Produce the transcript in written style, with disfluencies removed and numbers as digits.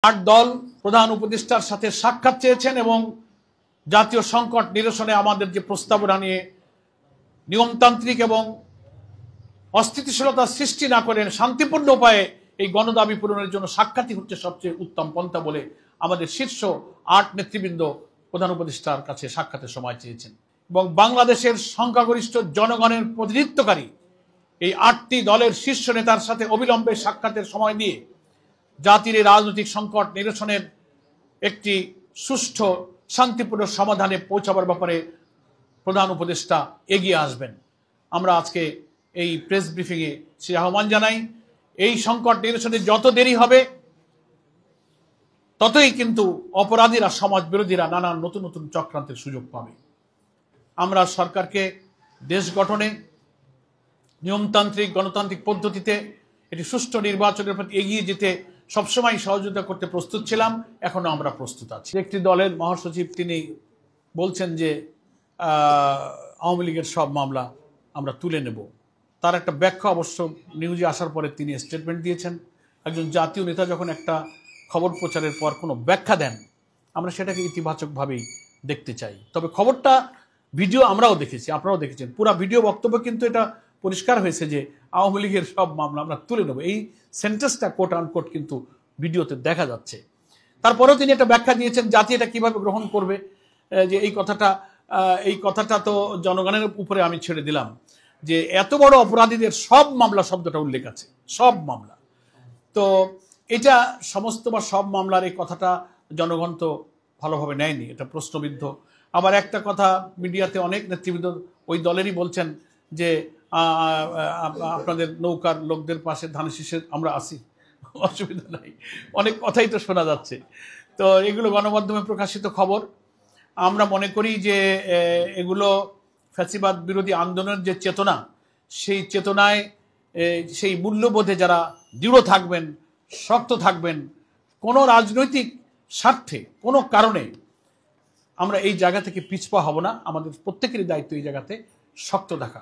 আট দল প্রধান উপদেষ্টার সাথে সাক্ষাৎ চেয়েছেন এবং জাতীয় সংকট নিরসনে আমাদের যে প্রস্তাবনা নিয়ে নিয়মতান্ত্রিক এবং অস্থিতিশীলতা সৃষ্টি না করেন শান্তিপূর্ণ উপায়ে এই গণদাবি পূরণের জন্য সাক্ষাৎই হচ্ছে সবচেয়ে উত্তম পন্থা বলে আমাদের শীর্ষ ৮ নেতৃবৃন্দ প্রধান উপদেষ্টার কাছে সাক্ষাতের সময় চেয়েছেন। এবং বাংলাদেশের সংখ্যাগরিষ্ঠ জনগণের প্রতিনিধিত্বকারী এই ৮টি দলের শীর্ষ নেতার সাথে অবিলম্বে সাক্ষাতের সময় দিয়ে জাতির এই রাজনৈতিক সংকট নিরসনের একটি সুষ্ঠু শান্তিপূর্ণ সমাধানে পৌঁছাবার ব্যাপারে প্রধান উপদেষ্টা এগিয়ে আসবেন। আমরা আজকে এই প্রেস ব্রিফিংয়ে সে আহ্বান জানাই। এই সংকট নিরসনে যত দেরি হবে ততই কিন্তু অপরাধীরা, সমাজ বিরোধীরা নানান নতুন নতুন চক্রান্তের সুযোগ পাবে। আমরা সরকারকে দেশ গঠনে নিয়মতান্ত্রিক গণতান্ত্রিক পদ্ধতিতে এটি সুষ্ঠু নির্বাচনের প্রতি এগিয়ে যেতে সবসময় সহযোগিতা করতে প্রস্তুত ছিলাম, এখনো আমরা প্রস্তুত আছি। একটি দলের মহাসচিব তিনি বলছেন যে আওয়ামী লীগের সব মামলা আমরা তুলে নেব। তার একটা ব্যাখ্যা অবশ্য নিউজে আসার পরে তিনি স্টেটমেন্ট দিয়েছেন। একজন জাতীয় নেতা যখন একটা খবর প্রচারের পর কোনো ব্যাখ্যা দেন, আমরা সেটাকে ইতিবাচকভাবেই দেখতে চাই। তবে খবরটা ভিডিও আমরাও দেখেছি, আপনারাও দেখেছেন, পুরো ভিডিও বক্তব্য কিন্তু এটা পরিষ্কার হয়েছে যে আওয়ামী লীগের সব মামলা আমরা তুলে নেব। এই সেন্টেন্সটা কোট আনকোট কিন্তু ভিডিওতে দেখা যাচ্ছে। তারপরেও তিনি একটা ব্যাখ্যা দিয়েছেন জাতি এটা কিভাবে গ্রহণ করবে, যে এই কথাটা তো জনগণের উপরে আমি ছেড়ে দিলাম, যে এত বড় অপরাধীদের সব মামলা শব্দটা উল্লেখ আছে, সব মামলা। তো এটা সমস্ত বা সব মামলার এই কথাটা জনগণ তো ভালোভাবে নেয়নি, এটা প্রশ্নবিদ্ধ। আবার একটা কথা মিডিয়াতে অনেক নেতৃবৃন্দ ওই দলেরই বলছেন যে আপনাদের নৌকার লোকদের পাশে ধানের শীষে আমরা আসি, অসুবিধা নাই, অনেক কথাই তো শোনা যাচ্ছে। তো এগুলো গণমাধ্যমে প্রকাশিত খবর। আমরা মনে করি যে এগুলো ফ্যাসিবাদ বিরোধী আন্দোলনের যে চেতনা, সেই চেতনায় সেই মূল্যবোধে যারা দৃঢ় থাকবেন, শক্ত থাকবেন, কোনো রাজনৈতিক স্বার্থে কোনো কারণে আমরা এই জায়গা থেকে পিছপা হব না। আমাদের প্রত্যেকেরই দায়িত্ব এই জায়গাতে শক্ত থাকা।